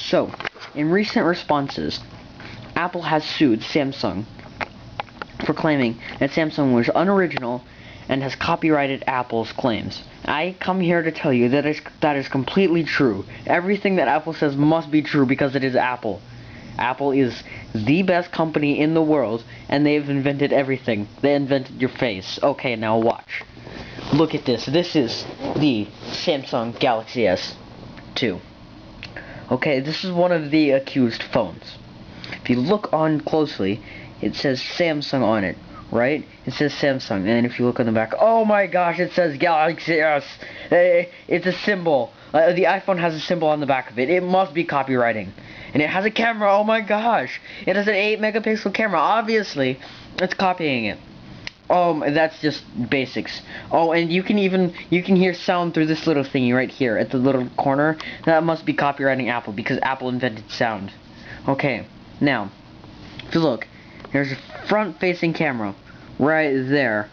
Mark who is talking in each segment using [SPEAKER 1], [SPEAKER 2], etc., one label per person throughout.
[SPEAKER 1] So, in recent responses, Apple has sued Samsung for claiming that Samsung was unoriginal and has copyrighted Apple's claims. I come here to tell you that is completely true. Everything that Apple says must be true because it is Apple. Apple is the best company in the world, and they've invented everything. They invented your face. Okay, now watch. Look at this. This is the Samsung Galaxy S2. Okay, this is one of the accused phones. If you look on closely, it says Samsung on it, right? It says Samsung, and if you look on the back, oh my gosh, it says Galaxy S. It's a symbol. The iPhone has a symbol on the back of it. It must be copywriting. And it has a camera, oh my gosh. It has an 8-megapixel camera. Obviously, it's copying it. Oh, that's just basics. Oh, and you can hear sound through this little thingy right here at the little corner. That must be copywriting Apple because Apple invented sound. Okay, now, if you look, there's a front-facing camera right there.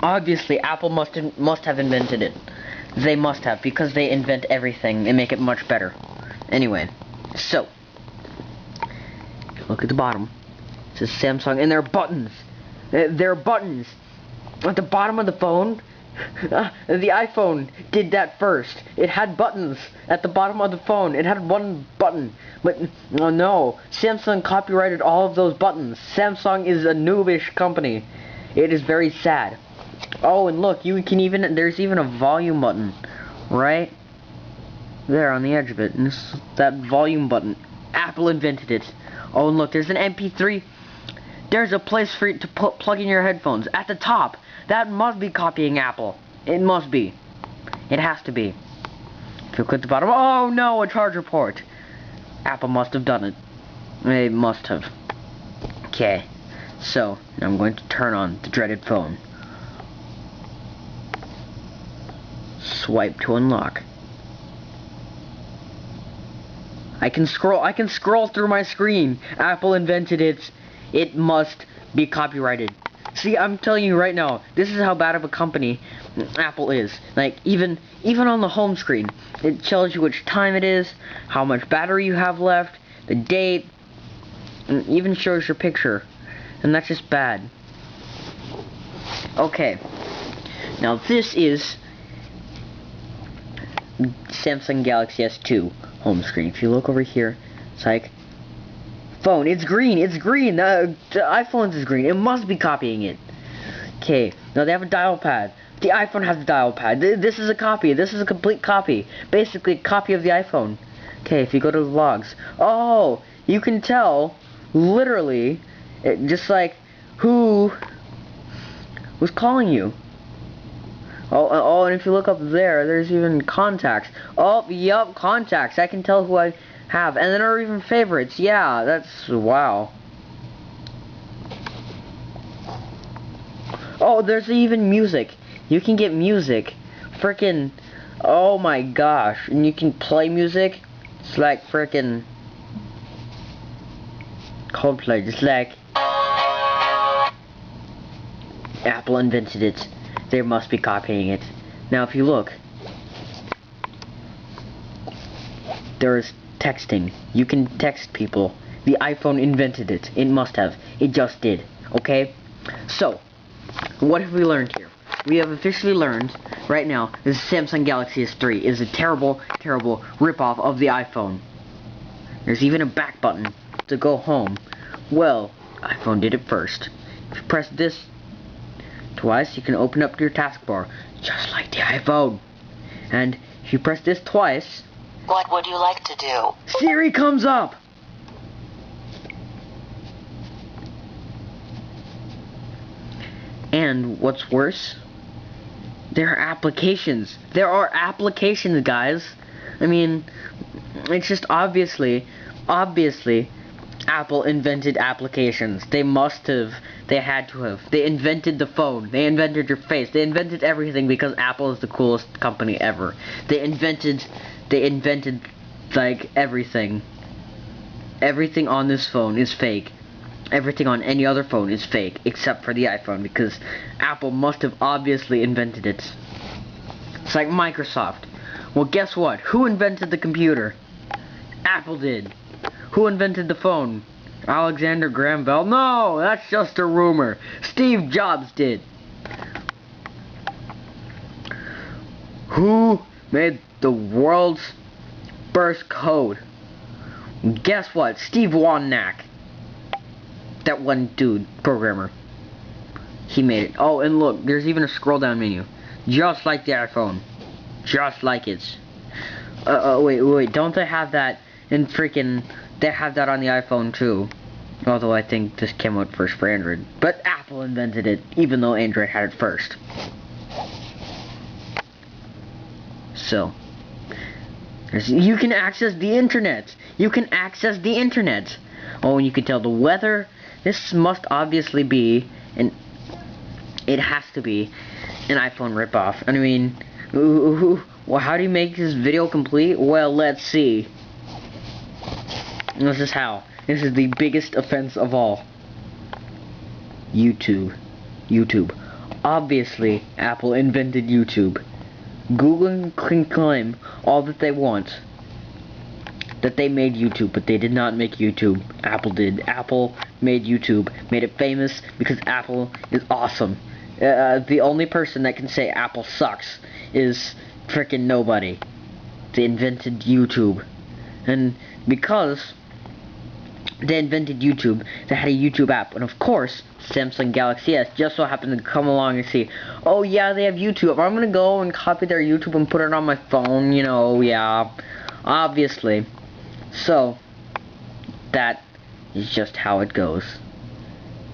[SPEAKER 1] Obviously, Apple must have invented it. They must have, because they invent everything and make it much better. Anyway, so, look at the bottom. It says Samsung, and there are buttons. There are buttons at the bottom of the phone. The iPhone did that first. It had buttons at the bottom of the phone. It had one button. But oh no, Samsung copyrighted all of those buttons. Samsung is a noobish company. It is very sad. Oh, and look, there's even a volume button right there on the edge of it. And that volume button, Apple invented it. Oh, and look, there's an MP3. There's a place for you to plug in your headphones at the top. That must be copying Apple. It must be. It has to be. If you click at the bottom, oh no, a charger port. Apple must have done it. They must have. Okay, so now I'm going to turn on the dreaded phone. Swipe to unlock. I can scroll through my screen. Apple invented it. It must be copyrighted. See, I'm telling you right now, this is how bad of a company Apple is. Like, even on the home screen, it tells you which time it is, how much battery you have left, the date, and even shows your picture. And that's just bad. Okay. Now, this is Samsung Galaxy S2 home screen. If you look over here, it's like, phone, it's green, the iPhone is green, it must be copying it. Okay, now they have a dial pad. The iPhone has a dial pad. This is a copy, this is a complete copy. Basically, a copy of the iPhone. Okay, if you go to the logs, oh, you can tell, literally, just like, who was calling you. Oh, and if you look up there, there's even contacts. Oh, yup, contacts, I can tell who I have, and then there are even favorites. Yeah, that's wow. Oh, there's even music. You can get music. Frickin', oh my gosh. And you can play music. It's like frickin' Coldplay. Just like Apple invented it. They must be copying it. Now if you look, there's texting. You can text people. The iPhone invented it. It must have. It just did. Okay? So, what have we learned here? We have officially learned, right now, this Samsung Galaxy S3 is a terrible, terrible ripoff of the iPhone. There's even a back button to go home. Well, iPhone did it first. If you press this twice, you can open up your taskbar, just like the iPhone. And if you press this twice,
[SPEAKER 2] what would you like to do?
[SPEAKER 1] Siri comes up! And what's worse, there are applications. There are applications, guys. I mean, it's just obviously, Apple invented applications. They must have. They had to have. They invented the phone. They invented your face. They invented everything because Apple is the coolest company ever. They invented, like, everything. Everything on this phone is fake. Everything on any other phone is fake, except for the iPhone, because Apple must have obviously invented it. It's like Microsoft. Well, guess what? Who invented the computer? Apple did. Who invented the phone? Alexander Graham Bell? No, that's just a rumor. Steve Jobs did. Who made the world's first code? Guess what? Steve Wozniak. That one dude, programmer. He made it. Oh, and look, there's even a scroll down menu. Just like the iPhone. Just like it. Wait, don't they have that in freaking... They have that on the iPhone too. Although I think this came out first for Android. But Apple invented it, even though Android had it first. So, you can access the internet. You can access the internet. Oh, and you can tell the weather. This must obviously be an... It has to be an iPhone ripoff. I mean, well, how do you make this video complete? Well, let's see. This is how. This is the biggest offense of all. YouTube. Obviously, Apple invented YouTube. Google can claim all that they want. That they made YouTube, but they did not make YouTube. Apple did. Apple made YouTube. Made it famous because Apple is awesome. The only person that can say Apple sucks is frickin' nobody. They invented YouTube. And because they invented YouTube, they had a YouTube app. And of course, Samsung Galaxy S just so happened to come along and see, oh yeah, they have YouTube. I'm gonna go and copy their YouTube and put it on my phone, you know, yeah. Obviously. So, that is just how it goes.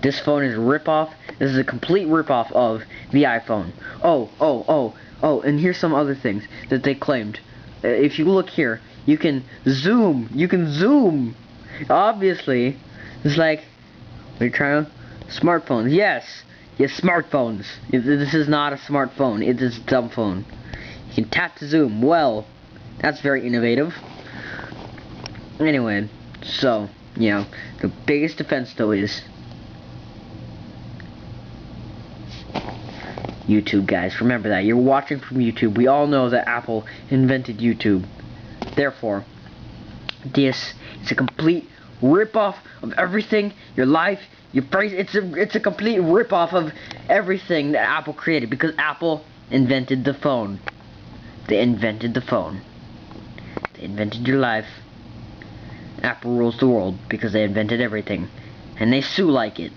[SPEAKER 1] This phone is a ripoff. This is a complete ripoff of the iPhone. Oh, and here's some other things that they claimed. If you look here, you can zoom. Obviously, it's like, we're trying to... Smartphones, yes, smartphones. This is not a smartphone, it is a dumb phone. You can tap to zoom. Well, that's very innovative. Anyway, so, you know, the biggest offense though is YouTube, guys. Remember that. You're watching from YouTube. We all know that Apple invented YouTube. Therefore, this is a complete rip-off of everything, your life, your price. It's a complete rip-off of everything that Apple created, because Apple invented the phone. They invented the phone. They invented your life. Apple rules the world because they invented everything. And they sue like it.